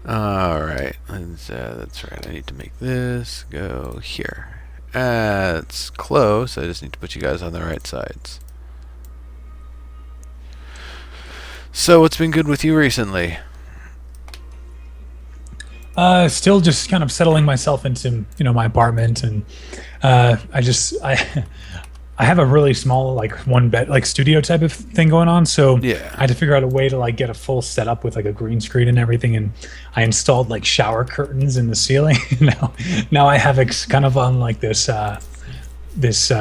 Alright, that's right. I need to make this go here. It's close. I just need to put you guys on the right sides. So, what's been good with you recently? Still just kind of settling myself into my apartment, and I I have a really small like one bed like studio type of thing going on, so Yeah. I had to figure out a way to like get a full setup with like a green screen and everything, and I installed like shower curtains in the ceiling. Now I have kind of on like this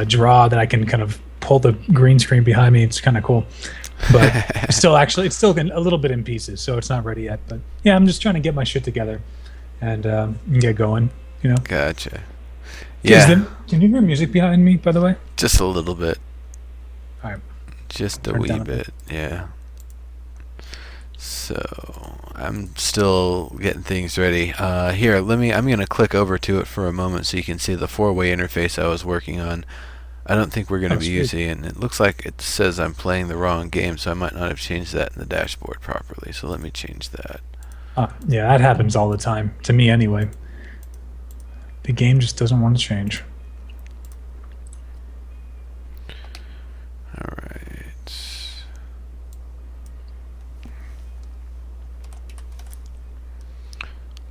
draw that I can kind of pull the green screen behind me. It's kind of cool, but it's still a little bit in pieces, so it's not ready yet. But yeah, I'm just trying to get my shit together and get going. Gotcha. Yeah. Can you hear music behind me, by the way? Just a little bit. All right. Just a Turn it wee down a bit. bit. Yeah. So I'm still getting things ready. Here, I'm gonna click over to it for a moment so you can see the four-way interface I was working on. I don't think we're gonna be Sweet. using it. And it looks like it says I'm playing the wrong game, so I might not have changed that in the dashboard properly. So let me change that. Yeah, that happens all the time to me anyway. The game just doesn't want to change. All right.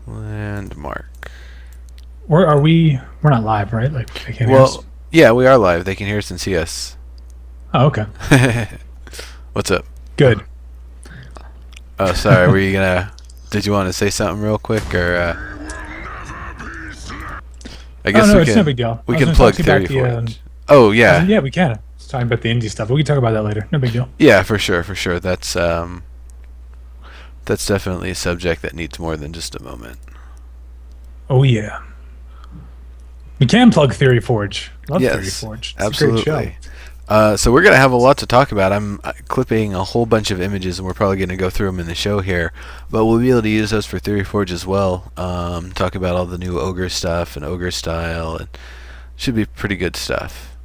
Landmark. Where are we? We're not live, right? Like they can't hear us. Well, yeah, we are live. They can hear us and see us. Oh, okay. What's up? Good. Oh, sorry. Were you gonna? Did you want to say something real quick, or? I guess it's no big deal. We I was can gonna plug talk to you about Theory the, Forge. Oh yeah. Yeah, we can. It's talking about the indie stuff. We can talk about that later. No big deal. Yeah, for sure, for sure. That's definitely a subject that needs more than just a moment. Oh yeah. We can plug Theory Forge. Love Theory Yes, Forge. It's absolutely. a great show. So we're gonna have a lot to talk about. I'm clipping a whole bunch of images, and we're probably gonna go through them in the show here. But we'll be able to use those for Theory Forge as well. Talk about all the new Ogre stuff and Ogre style, and should be pretty good stuff.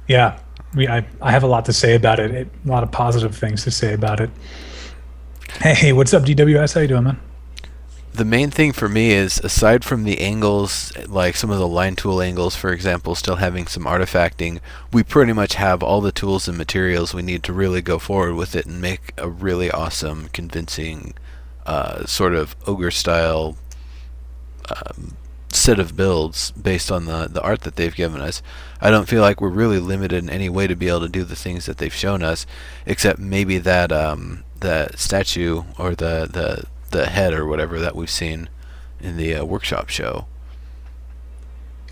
Yeah. I have a lot to say about it. A lot of positive things to say about it. Hey, what's up, DWS? How you doing, man? The main thing for me is, aside from the angles, like some of the line tool angles, for example, still having some artifacting, we pretty much have all the tools and materials we need to really go forward with it and make a really awesome, convincing sort of ogre-style set of builds based on the art that they've given us. I don't feel like we're really limited in any way to be able to do the things that they've shown us, except maybe that the statue or the head or whatever that we've seen in the workshop show.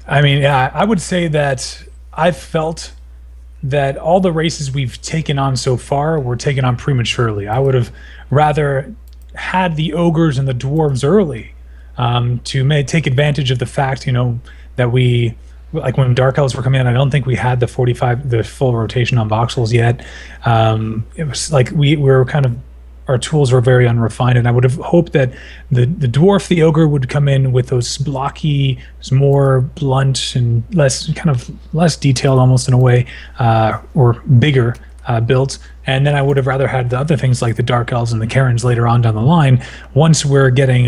I mean, yeah, I would say that I've felt that all the races we've taken on so far were taken on prematurely. I would have rather had the ogres and the dwarves early to take advantage of the fact, that we, like when Dark Elves were coming in, I don't think we had the full rotation on voxels yet. It was like we were kind of, our tools were very unrefined, and I would have hoped that the dwarf, the ogre, would come in with those blocky, more blunt and less detailed, almost in a way, or bigger builds. And then I would have rather had the other things like the Dark Elves and the Karens later on down the line. Once we're getting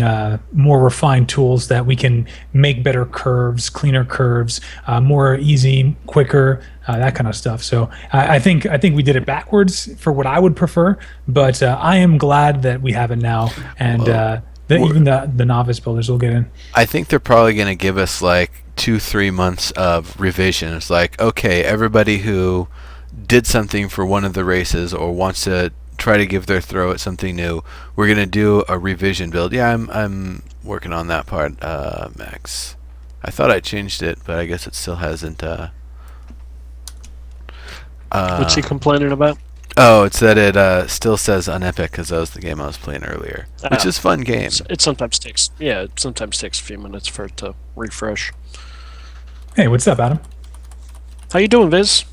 more refined tools that we can make better curves, cleaner curves, more easy, quicker, that kind of stuff. So I think we did it backwards for what I would prefer, but I am glad that we have it now, and even the novice builders will get in. I think they're probably going to give us like 2-3 months of revision. It's like, okay, everybody who did something for one of the races or wants to try to give their throw at something new, we're going to do a revision build. Yeah, I'm working on that part, Max. I thought I changed it, but I guess it still hasn't. What's he complaining about? Oh, it's that it still says unepic because that was the game I was playing earlier, which is a fun game. It sometimes takes a few minutes for it to refresh. Hey, what's up, Adam? How you doing, Viz?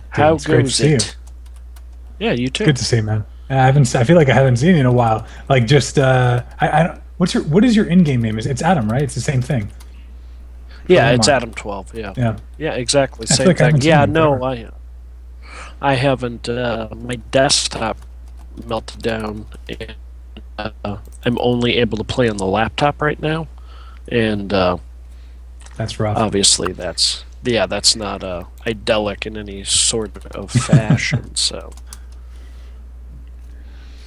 How it's great to goes see it? Yeah, you too. Good to see you, man. I feel like I haven't seen you in a while. Like, just what is your in-game name? It's Adam, right? It's the same thing. Yeah, it's Adam 12. Yeah, exactly. Same like I thing. haven't seen Yeah, him no, forever. I haven't. My desktop melted down, and I'm only able to play on the laptop right now, and that's rough. Obviously, that's not idyllic in any sort of fashion. So.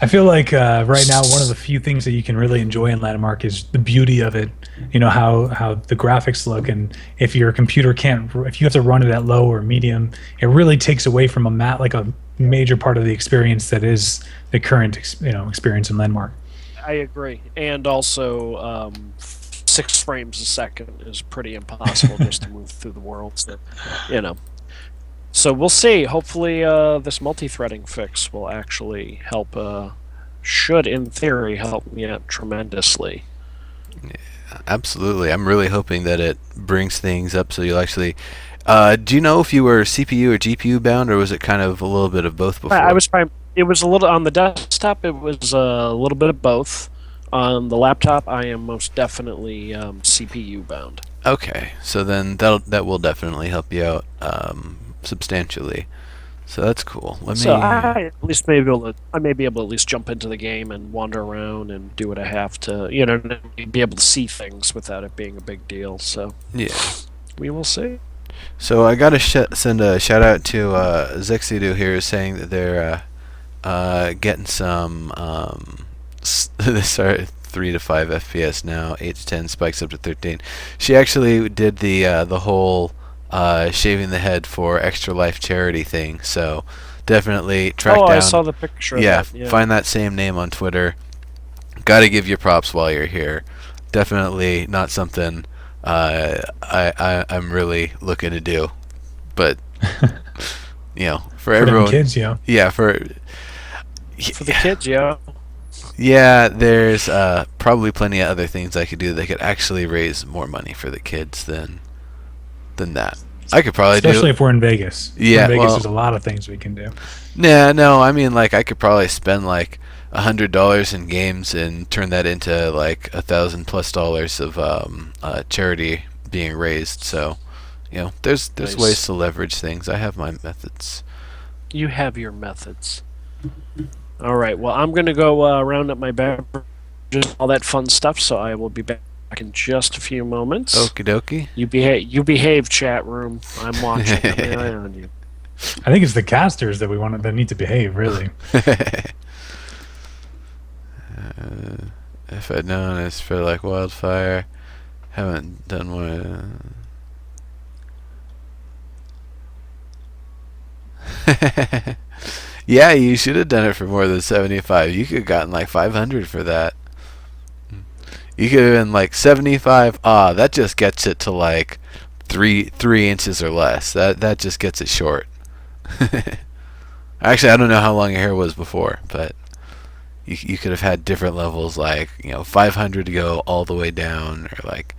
I feel like right now one of the few things that you can really enjoy in Landmark is the beauty of it. You know how the graphics look, and if your computer if you have to run it at low or medium, it really takes away from a major part of the experience that is the current experience in Landmark. I agree, and also 6 frames a second is pretty impossible just to move through the worlds. So we'll see. Hopefully, this multi-threading fix will actually help. Should, in theory, help me out tremendously. Yeah, absolutely. I'm really hoping that it brings things up so you'll actually. Do you know if you were CPU or GPU bound, or was it kind of a little bit of both before? It was a little on the desktop. It was a little bit of both. On the laptop, I am most definitely CPU bound. Okay, so then that will definitely help you out substantially. So that's cool. I at least may be able to at least jump into the game and wander around and do what I have to, be able to see things without it being a big deal. So yeah, we will see. So I gotta send a shout out to Zexidu here, saying that they're getting some. They start 3 to 5 FPS now, 8 to 10 spikes up to 13. She actually did the whole shaving the head for Extra Life charity thing, so definitely track down. I saw the picture. Yeah, of that. Find that same name on Twitter. Got to give you props while you're here. Definitely not something I'm really looking to do, but for everyone, kids, yeah, for the kids, yeah. Yeah, there's probably plenty of other things I could do that could actually raise more money for the kids than that. I could probably especially if we're in Vegas. Yeah, in Vegas, there's a lot of things we can do. Yeah, no, I mean, like, I could probably spend like $100 in games and turn that into like $1,000+ of charity being raised. So, there's Nice. ways to leverage things. I have my methods. You have your methods. All right. Well, I'm gonna go round up my beverages, all that fun stuff. So I will be back in just a few moments. Okie dokie. You behave, chat room. I'm watching. I'm the eye on you. I think it's the casters that that need to behave, really. If I'd known it's spread like wildfire, haven't done one. Yeah, you should have done it for more than 75. You could have gotten like 500 for that. You could have been like 75. That just gets it to like 3 inches or less. That just gets it short. Actually, I don't know how long your hair was before, but you could have had different levels, like 500 to go all the way down, or like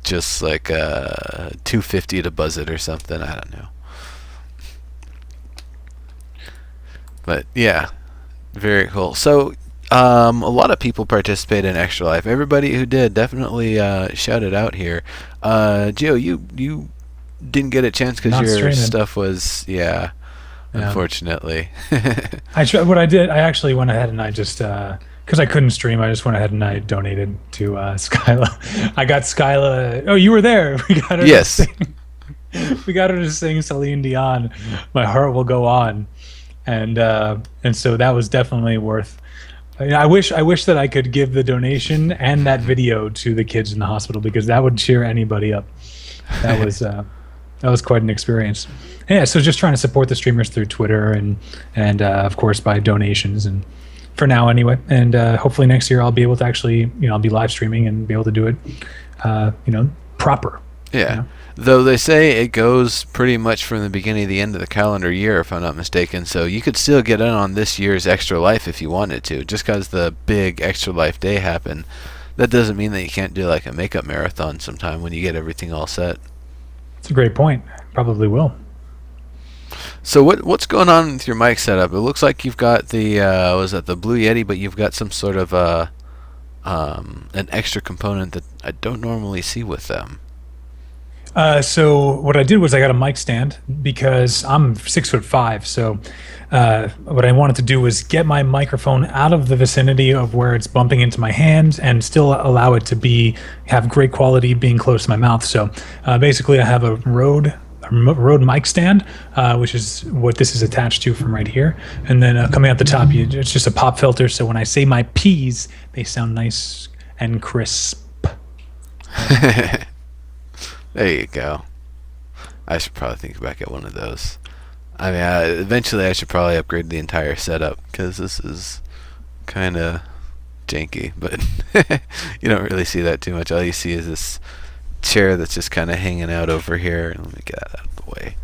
just like 250 to buzz it or something. I don't know. But yeah, very cool. So a lot of people participate in Extra Life. Everybody who did, definitely shout it out here. Gio, you didn't get a chance because your streaming stuff was unfortunately. What I did, I actually went ahead and I just because I couldn't stream, I just went ahead and I donated to Scylla. I got Scylla. Oh, you were there. We got her. Yes. We got her to sing Celine Dion. My heart will go on. And so that was definitely worth. I wish that I could give the donation and that video to the kids in the hospital, because that would cheer anybody up. That was quite an experience. Yeah, so just trying to support the streamers through Twitter and of course by donations, and for now anyway. And hopefully next year I'll be able to actually I'll be live streaming and be able to do it proper. Yeah. Though they say it goes pretty much from the beginning to the end of the calendar year, if I'm not mistaken. So you could still get in on this year's Extra Life if you wanted to. Just because the big Extra Life day happened, that doesn't mean that you can't do like a makeup marathon sometime when you get everything all set. That's a great point. Probably will. So what's going on with your mic setup? It looks like you've got the the Blue Yeti, but you've got some sort of an extra component that I don't normally see with them. So what I did was I got a mic stand because I'm 6'5". So what I wanted to do was get my microphone out of the vicinity of where it's bumping into my hand and still allow it to have great quality being close to my mouth. So basically, I have a Rode mic stand, which is what this is attached to from right here. And then coming out the top, it's just a pop filter. So when I say my P's, they sound nice and crisp. There you go. I should probably think about getting one of those. I mean, eventually I should probably upgrade the entire setup because this is kind of janky, but you don't really see that too much. All you see is this chair that's just kind of hanging out over here. Let me get that out of the way.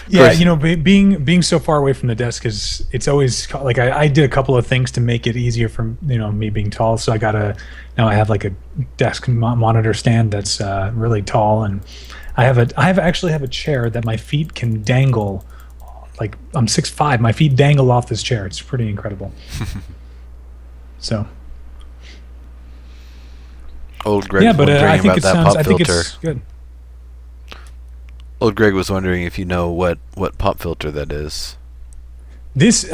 Yeah, you know, being so far away from the desk is it's always like I did a couple of things to make it easier for me being tall. So now I have like a desk monitor stand that's really tall, and I actually have a chair that my feet can dangle. Like I'm 6'5", my feet dangle off this chair. It's pretty incredible. So. Old Greg. Yeah, but I think I think it's good. Old Greg was wondering if you know what pop filter that is. This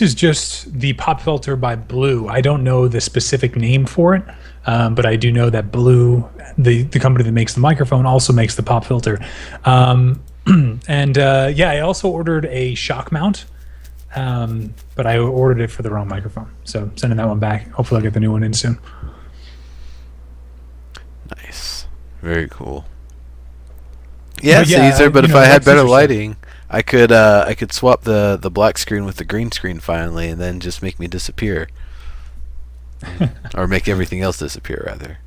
is just the pop filter by Blue. I don't know the specific name for it, but I do know that Blue, the company that makes the microphone, also makes the pop filter. I also ordered a shock mount, but I ordered it for the wrong microphone. So sending that one back. Hopefully I'll get the new one in soon. Nice. Very cool. Yeah, it's yeah, easier, but if I had that's better interesting. lighting, I could swap the black screen with the green screen finally, and then just make me disappear, or make everything else disappear rather.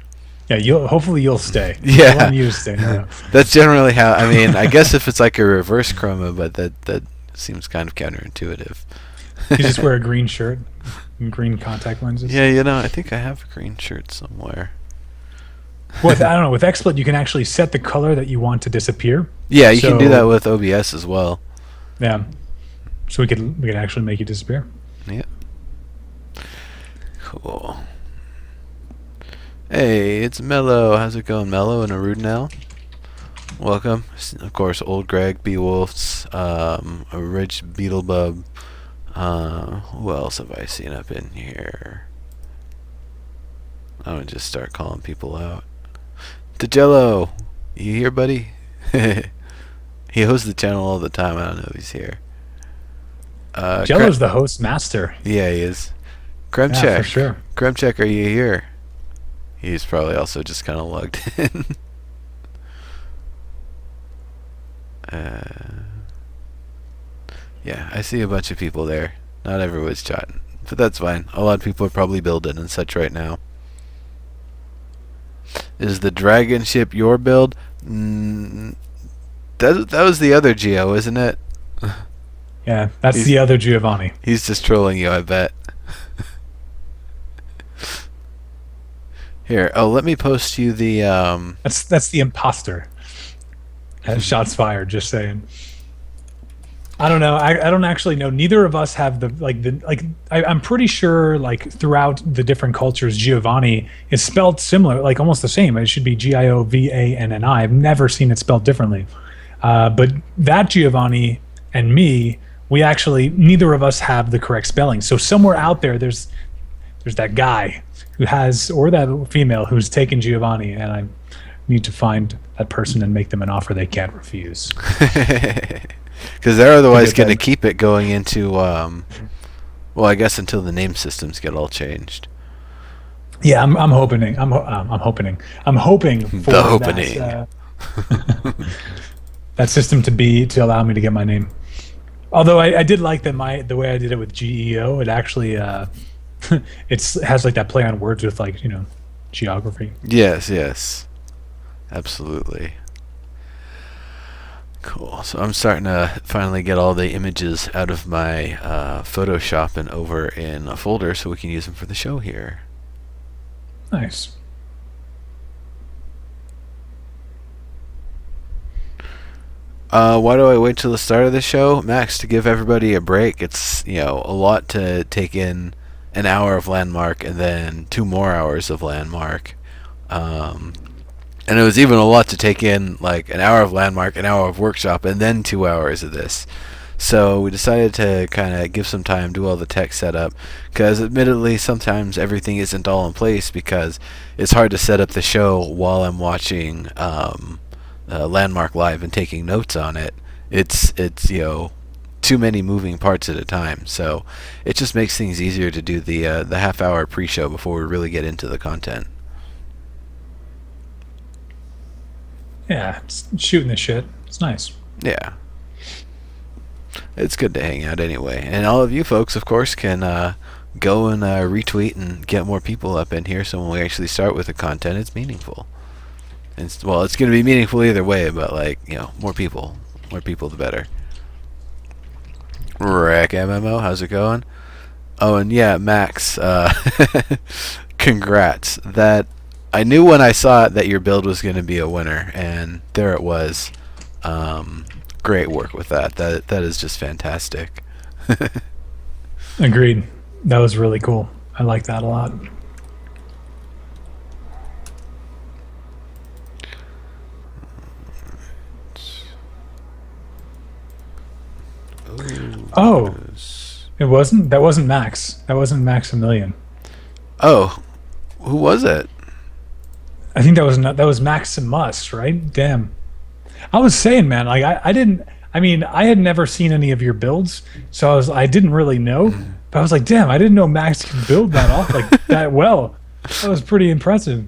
Yeah, hopefully you'll stay. Yeah. I want you to stay. No. That's generally how. I mean, I guess if it's like a reverse chroma, but that seems kind of counterintuitive. You just wear a green shirt and green contact lenses. Yeah, I think I have a green shirt somewhere. I don't know. With XSplit, you can actually set the color that you want to disappear. Yeah, you can do that with OBS as well. Yeah, so we can actually make it disappear. Yeah. Cool. Hey, it's Mello. How's it going, Mello and Arudnell? Welcome. Of course, Old Greg, Beewolfs, Rich Beetlebub. Who else have I seen up in here? I'm gonna just start calling people out. DeJello, you here, buddy? He hosts the channel all the time. I don't know if he's here. Jello's the host master. Yeah, he is. Kremchek. Yeah, for sure. Kremchek, are you here? He's probably also just kind of logged in. Yeah, I see a bunch of people there. Not everyone's chatting, but that's fine. A lot of people are probably building and such right now. Is the dragon ship your build? That was the other Geo, isn't it? Yeah, that's the other Giovanni. He's just trolling you, I bet. Here, let me post you the That's the imposter. Shots fired. Just saying. I don't know. I don't actually know. Neither of us have I'm pretty sure throughout the different cultures, Giovanni is spelled similar, almost the same. It should be Giovanni. I've never seen it spelled differently. But that Giovanni and me, neither of us have the correct spelling. So somewhere out there's that guy who has, or that female who's taken Giovanni, and I need to find that person and make them an offer they can't refuse. Because they're otherwise going to keep it going into, well, I guess until the name systems get all changed. Yeah, I'm hoping. I'm hoping for the opening. That system to allow me to get my name. Although I did like that the way I did it with GEO. It actually it has that play on words with geography. Yes, absolutely. Cool. So I'm starting to finally get all the images out of my Photoshop and over in a folder so we can use them for the show here. Nice. Why do I wait till the start of the show, Max? To give everybody a break. It's a lot to take in. An hour of Landmark and then 2 more hours of Landmark. And it was even a lot to take in, like an hour of landmark, an hour of workshop, and then 2 hours of this. So we decided to kind of give some time, do all the tech setup, because admittedly sometimes everything isn't all in place because it's hard to set up the show while I'm watching Landmark live and taking notes on it. It's too many moving parts at a time, so it just makes things easier to do the half-hour pre-show before we really get into the content. Yeah, just shooting the shit. It's nice. Yeah. It's good to hang out anyway. And all of you folks, of course, can go and retweet and get more people up in here so when we actually start with the content, it's meaningful. It's going to be meaningful either way, but, like, more people the better. Wreck MMO, how's it going? Oh, and yeah, Max, congrats. I knew when I saw it that your build was going to be a winner, and there it was. Great work with that. That is just fantastic. Agreed. That was really cool. I like that a lot. Oh, it wasn't. That wasn't Max. That wasn't Maximilian. Oh, who was it? I think that was Maximus, right? Damn. I was saying, man, like I didn't. I mean, I had never seen any of your builds, so I didn't really know. But I was like, damn, I didn't know Max could build that off like that well. That was pretty impressive.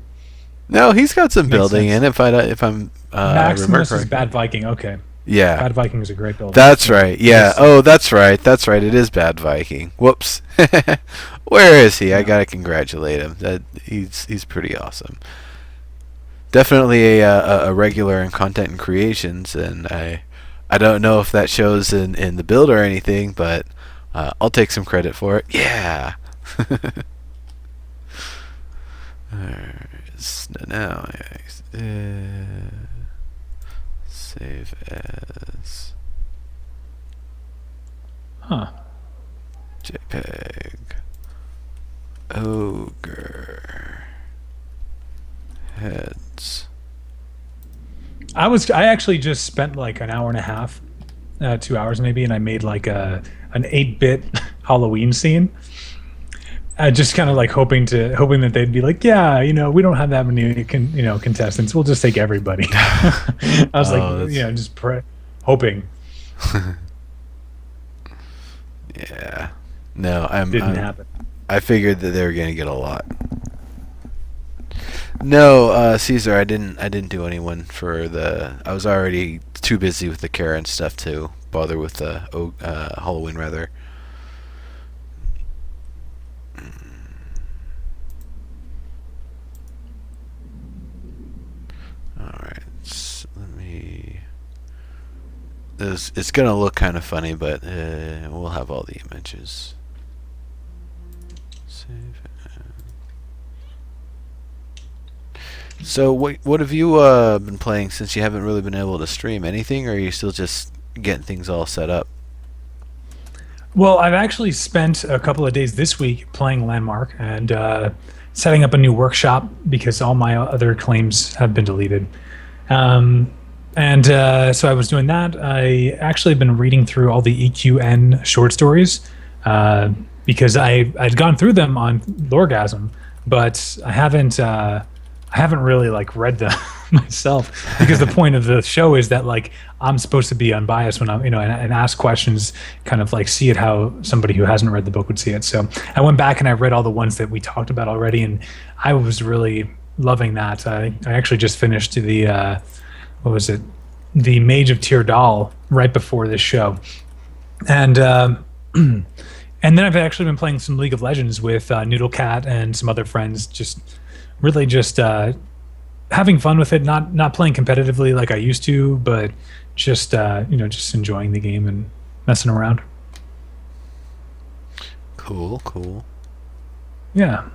No, he's got some building in. If I'm Maximus is Bad Viking. Okay. Yeah. Bad Viking is a great build. That's right. Yeah. Oh, that's right. That's right. It is Bad Viking. Whoops. Where is he? I gotta congratulate him. He's pretty awesome. Definitely a regular in content and creations, and I don't know if that shows in the build or anything, but I'll take some credit for it. Yeah. Now, save as JPEG Ogre Heads. I actually just spent like an hour and a half, 2 hours maybe, and I made like an 8-bit Halloween scene. Just kind of like hoping that they'd be like, yeah, we don't have that many contestants. We'll just take everybody. I was just hoping. Yeah. No, Didn't happen. I figured that they were gonna get a lot. No, Caesar, I didn't do anyone for the. I was already too busy with the Karen stuff to bother with the Halloween rather. Alright, let me... It's gonna look kind of funny, but we'll have all the images. Save. So what have you been playing since you haven't really been able to stream anything, or are you still just getting things all set up? Well, I've actually spent a couple of days this week playing Landmark and setting up a new workshop because all my other claims have been deleted. So I was doing that. I actually been reading through all the EQN short stories because I'd gone through them on Lorgasm, but I haven't really like read them myself because the point of the show is that like I'm supposed to be unbiased when I'm and ask questions, kind of like see it how somebody who hasn't read the book would see it. So I went back and I read all the ones that we talked about already, and I was really loving that. I actually just finished the what was it, the Mage of Tyrdal right before this show, and and then I've actually been playing some League of Legends with Noodlecat and some other friends, just having fun with it, not playing competitively like I used to, but just just enjoying the game and messing around. Cool. Yeah.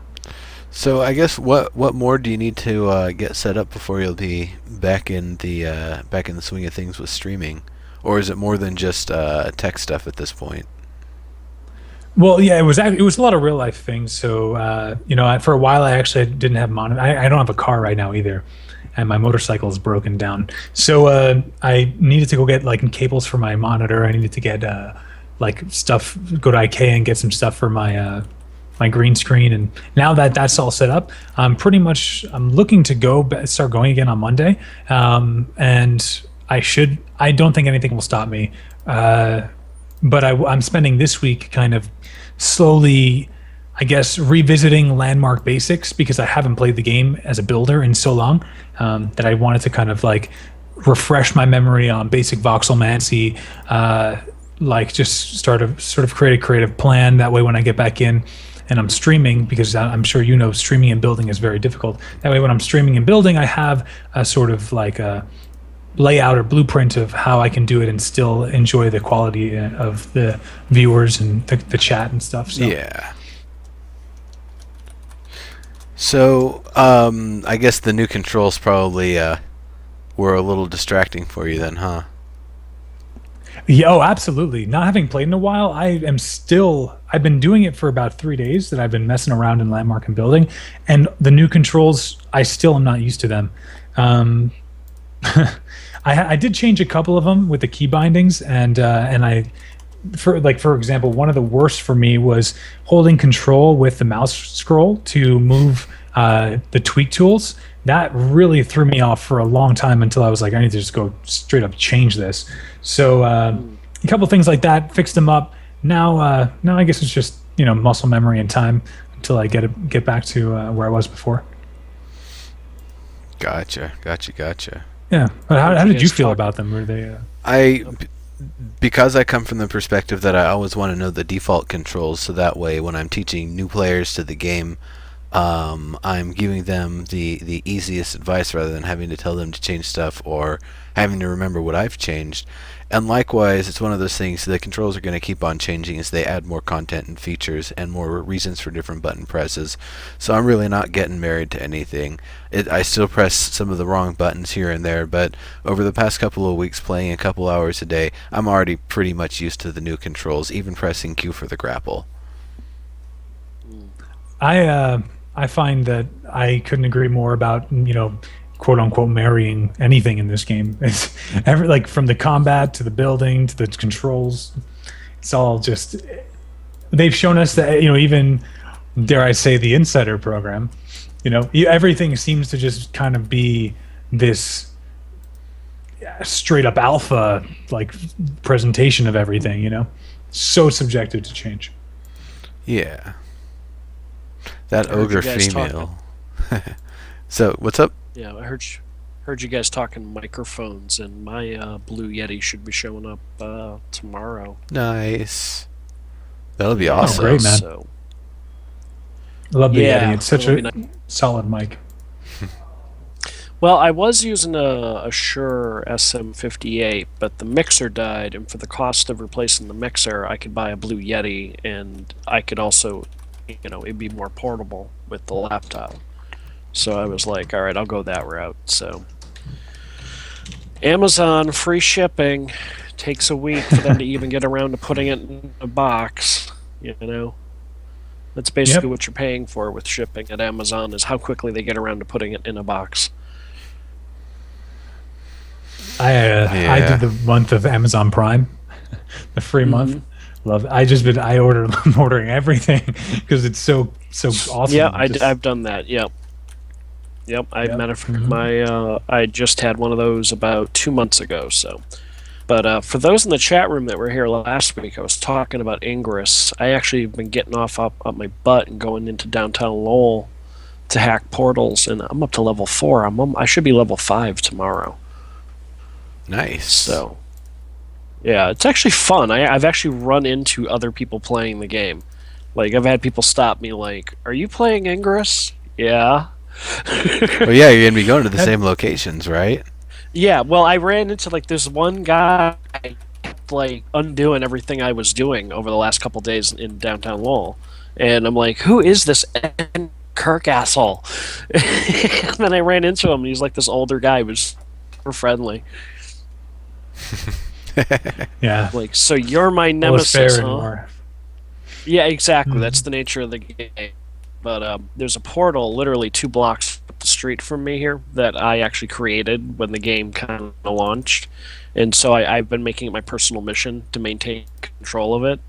So I guess what more do you need to get set up before you'll be back in the swing of things with streaming, or is it more than just tech stuff at this point? Well, yeah, it was a lot of real life things. So for a while I actually didn't have monitor. I don't have a car right now either, and my motorcycle is broken down. So I needed to go get like cables for my monitor. I needed to get like stuff. Go to IKEA and get some stuff for my green screen. And now that that's all set up, I'm looking to start going again on Monday. And I don't think anything will stop me. But I'm spending this week kind of slowly, I guess, revisiting landmark basics, because I haven't played the game as a builder in so long, that I wanted to kind of like refresh my memory on basic voxelmancy, like just sort of create a creative plan. That way, when I get back in and I'm streaming, because I'm sure you know streaming and building is very difficult. That way, when I'm streaming and building, I have a sort of like a layout or blueprint of how I can do it and still enjoy the quality of the viewers and the chat and stuff. So. Yeah. So, I guess the new controls probably were a little distracting for you then, huh? Yeah, oh, absolutely. Not having played in a while, I've been doing it for about 3 days that I've been messing around in Landmark and Building, and the new controls, I still am not used to them. I did change a couple of them with the key bindings, and for example, one of the worst for me was holding control with the mouse scroll to move the tweak tools. That really threw me off for a long time until I was like, I need to just go straight up change this. So a couple things like that, fixed them up. Now I guess it's just muscle memory and time until I get back to where I was before. Gotcha. Yeah, but how did you feel about them? Were they? Because I come from the perspective that I always want to know the default controls, so that way when I'm teaching new players to the game, I'm giving them the easiest advice rather than having to tell them to change stuff or having to remember what I've changed. And likewise, it's one of those things, the controls are going to keep on changing as they add more content and features and more reasons for different button presses. So I'm really not getting married to anything. I still press some of the wrong buttons here and there, but over the past couple of weeks playing a couple hours a day, I'm already pretty much used to the new controls, even pressing Q for the grapple. I find that I couldn't agree more about quote unquote marrying anything in this game. It's like from the combat to the building to the controls, it's all just, they've shown us that even, dare I say, the insider program, everything seems to just kind of be this straight up alpha like presentation of everything, so subjective to change. Yeah, that ogre female. So what's up? Yeah, I heard you guys talking microphones, and my Blue Yeti should be showing up tomorrow. Nice. That'll be awesome. Oh, great, man. So, I love the Yeti. It's such a solid mic. Well, I was using a Shure SM58, but the mixer died, and for the cost of replacing the mixer, I could buy a Blue Yeti, and I could also, it'd be more portable with the laptop. So I was like, all right, I'll go that route. So Amazon, free shipping. Takes a week for them to even get around to putting it in a box, That's basically what you're paying for with shipping at Amazon, is how quickly they get around to putting it in a box. I did the month of Amazon Prime, the free month. Love it. I'm ordering everything because it's so awesome. Yeah, I've done that. Yep. Matter of fact, I just had one of those about 2 months ago. So, but for those in the chat room that were here last week, I was talking about Ingress. I actually have been getting off up my butt and going into downtown Lowell to hack portals, and I'm up to level 4. I should be level 5 tomorrow. Nice. So, yeah, it's actually fun. I've actually run into other people playing the game. Like, I've had people stop me like, "Are you playing Ingress?" Yeah. Well, yeah, you're gonna be going to the same locations, right? Yeah. Well, I ran into this one guy, kept, undoing everything I was doing over the last couple days in downtown Lowell, and I'm like, "Who is this Kirk asshole?" And then I ran into him, and he's this older guy who was super friendly. Yeah. So you're my nemesis, huh? Anymore. Yeah, exactly. That's the nature of the game. But there's a portal literally 2 blocks up the street from me here that I actually created when the game kind of launched, and so I've been making it my personal mission to maintain control of it.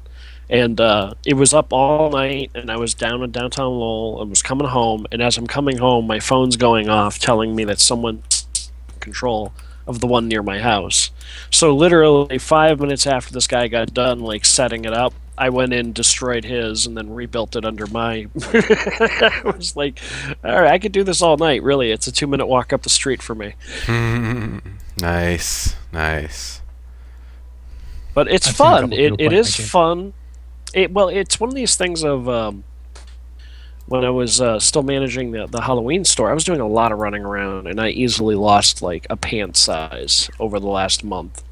And it was up all night, and I was down in downtown Lowell and was coming home. And as I'm coming home, my phone's going off, telling me that someone's in control of the one near my house. So literally 5 minutes after this guy got done, like setting it up, I went in, destroyed his, and then rebuilt it under my. I was like, all right, I could do this all night. Really, it's a 2-minute walk up the street for me. Nice, nice. But it's I've seen a fun. couple people It play is that game. fun. It's one of these things of when I was still managing the Halloween store. I was doing a lot of running around, and I easily lost like a pant size over the last month.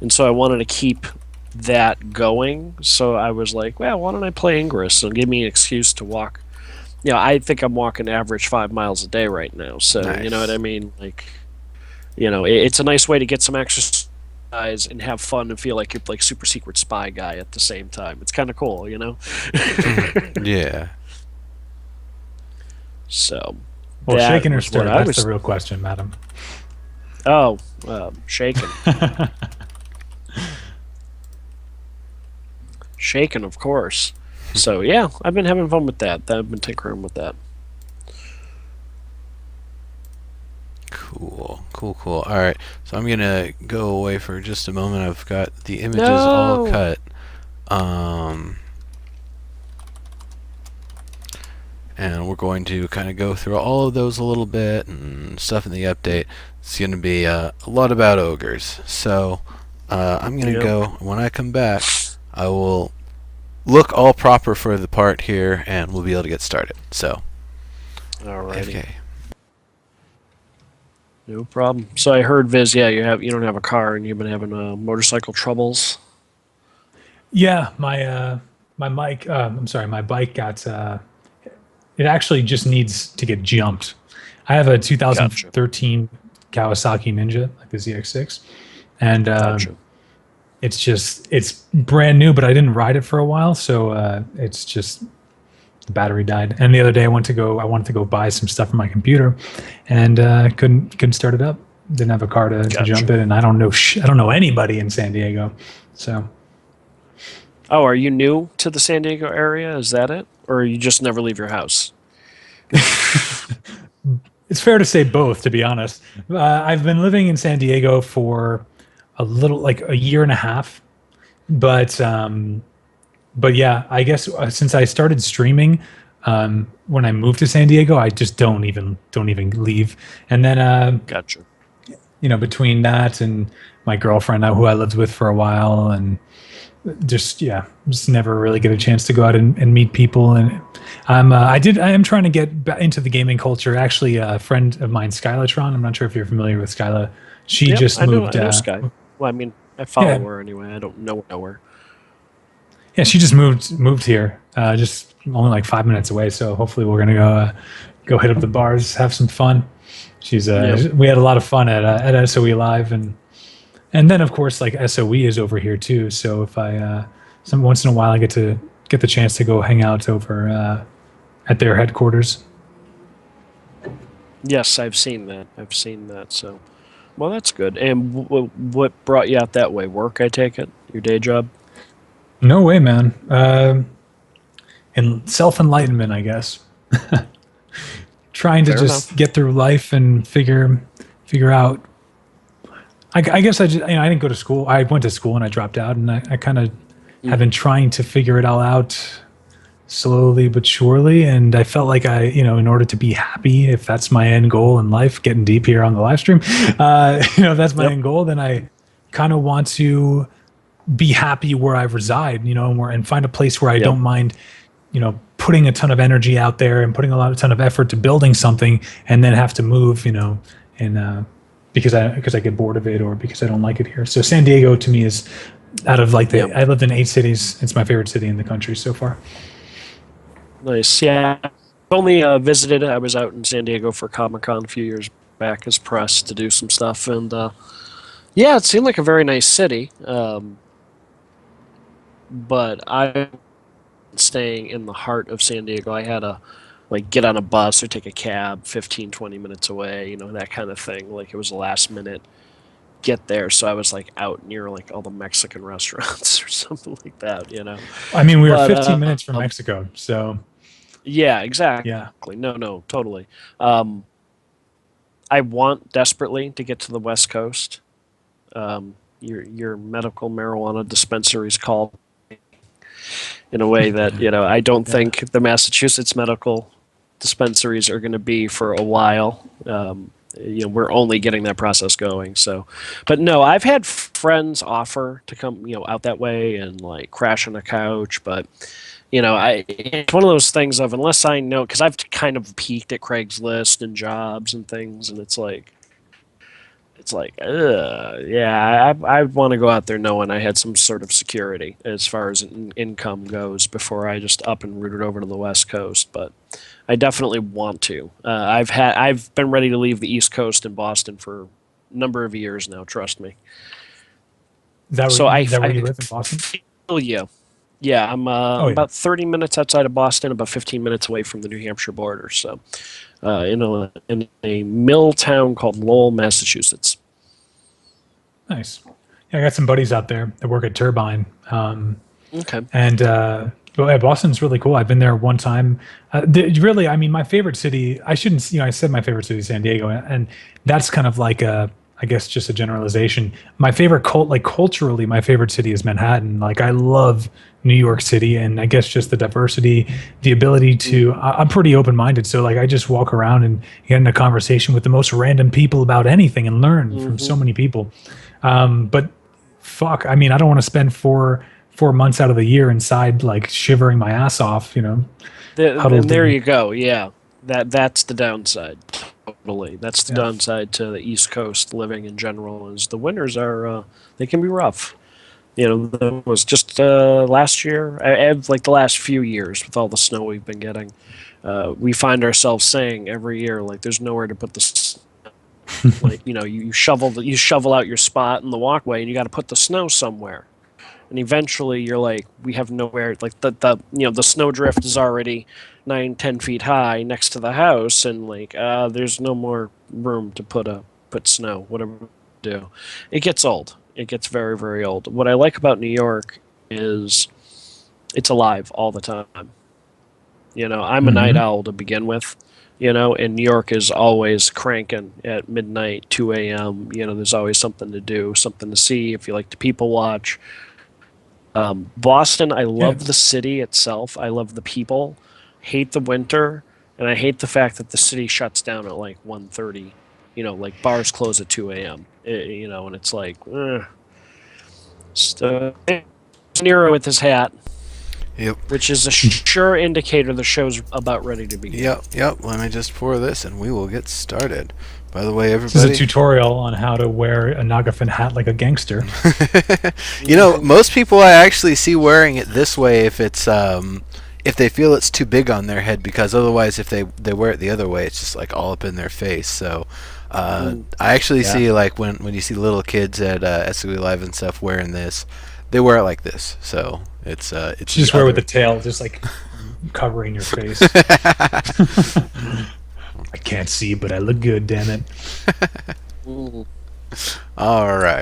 And so I wanted to keep that going. So I was like, well, why don't I play Ingress and give me an excuse to walk? You know, I think I'm walking average 5 miles a day right now. So you know Nice. what I mean? Like, you know, it's a nice way to get some exercise and have fun and feel like you're like super secret spy guy at the same time. It's kind of cool, you know. Yeah. So, Well, that shaken or was what stirred? I That's was. the real question, madam. Oh, shaken, shaken, of course. So yeah, I've been having fun with that. I've been tinkering with that. Cool, cool, cool. All right, so I'm gonna go away for just a moment. I've got the images all No! cut, um, and we're going to kind of go through all of those a little bit and stuff in the update. It's gonna be a lot about ogres. So I'm gonna Yep. go. When I come back, I will look all proper for the part here, and we'll be able to get started. So, Alrighty, okay. no problem. So I heard Viz, yeah, you don't have a car and you've been having motorcycle troubles. Yeah, my mic. I'm sorry, my bike got. It actually just needs to get jumped. I have a 2013 Kawasaki Ninja, like the ZX6, and Gotcha. it's brand new, but I didn't ride it for a while, so it's just the battery died. And the other day I wanted to go buy some stuff for my computer, and couldn't start it up. Didn't have a car to jump it, and I don't know anybody in San Diego, so. Oh, are you new to the San Diego area? Is that it, or you just never leave your house? It's fair to say both, to be honest. I've been living in San Diego for like a year and a half, but yeah, I guess since I started streaming, when I moved to San Diego, I just don't even leave. And then Gotcha. between that and my girlfriend, who I lived with for a while, and just never really get a chance to go out and meet people. And I am trying to get back into the gaming culture. Actually, a friend of mine, Skylatron, I'm not sure if you're familiar with Skyla. She just moved. I know Sky. Well, I mean, I follow Yeah. her anyway. I don't know her. Yeah, she just moved here, just only like 5 minutes away. So hopefully we're gonna go hit up the bars, have some fun. We had a lot of fun at SOE Live, and then of course like SOE is over here too. So if once in a while I get the chance to go hang out over at their headquarters. Yes, I've seen that. So, well, that's good. And what brought you out that way? Work, I take it. Your day job. No way, man. And self-enlightenment, I guess. Trying to Fair just enough. get through life and figure out. I guess I didn't go to school. I went to school and I dropped out, and I kind of have been trying to figure it all out slowly but surely. And I felt like in order to be happy, if that's my end goal in life, getting deep here on the live stream, if that's my end goal, then I kind of want to be happy where I reside, and find a place where I don't mind, putting a ton of energy out there and putting a ton of effort to building something, and then have to move, and because I get bored of it, or because I don't like it here. So San Diego to me is out of like I lived in 8 cities. It's my favorite city in the country so far. Nice. Yeah. I've only visited. I was out in San Diego for Comic-Con a few years back as press to do some stuff, and yeah, it seemed like a very nice city. But I'm staying in the heart of San Diego. I had a like get on a bus or take a cab 15, 20 minutes away, that kind of thing. Like it was a last minute get there, so I was like out near like all the Mexican restaurants or something like that. I mean, we were But 15 minutes from Mexico, so yeah, exactly. yeah. No, totally. I want desperately to get to the West Coast. Your medical marijuana dispensaries call in a way that I don't think the Massachusetts medical dispensaries are going to be for a while. We're only getting that process going. So, but no, I've had friends offer to come out that way and like crash on a couch, but it's one of those things of, unless I know, because I've kind of peeked at Craigslist and jobs and things, and it's like, yeah, I want to go out there knowing I had some sort of security as far as income goes before I just up and rooted over to the West Coast. But I definitely want to. I've been ready to leave the East Coast in Boston for a number of years now. Trust me. Is that where you live in Boston? Feel you. Yeah, I'm about 30 minutes outside of Boston, about 15 minutes away from the New Hampshire border. So, in a mill town called Lowell, Massachusetts. Nice. Yeah, I got some buddies out there that work at Turbine. Okay. And Boston's really cool. I've been there one time. Really, I mean, my favorite city, I shouldn't, I said my favorite city is San Diego, and that's kind of like I guess just a generalization. My favorite culturally, my favorite city is Manhattan. Like I love New York City, and I guess just the diversity, the ability to, I'm pretty open-minded. So like I just walk around and get in a conversation with the most random people about anything and learn from so many people. But fuck, I mean, I don't want to spend four months out of the year inside, like shivering my ass off, There you go. Yeah. That's the downside. Totally. That's the downside to the East Coast living in general, is the winters are, they can be rough. That was just last year, like the last few years with all the snow we've been getting. We find ourselves saying every year, like, there's nowhere to put the like, you shovel out your spot in the walkway and you got to put the snow somewhere. And eventually you're like, we have nowhere, like the snow drift is already 9-10 feet high next to the house, and like there's no more room to put snow, whatever we do. It gets old. It gets very, very old. What I like about New York is it's alive all the time. I'm a night owl to begin with, and New York is always cranking at midnight, 2 a.m. There's always something to do, something to see if you like to people watch. Boston, I love the city itself. I love the people. Hate the winter, and I hate the fact that the city shuts down at like 1:30. Like bars close at 2 a.m. And it's like, Nero with his hat. Yep. Which is a sure indicator the show's about ready to begin. Yep. Let me just pour this, and we will get started. By the way, everybody, this is a tutorial on how to wear a knockoff hat like a gangster. Most people I actually see wearing it this way if it's if they feel it's too big on their head, because otherwise if they wear it the other way, it's just like all up in their face. So I actually see, like, when you see little kids at SOE Live and stuff wearing this, they wear it like this. So it's just wear it with the tail just like covering your face. I can't see, but I look good, damn it. All right.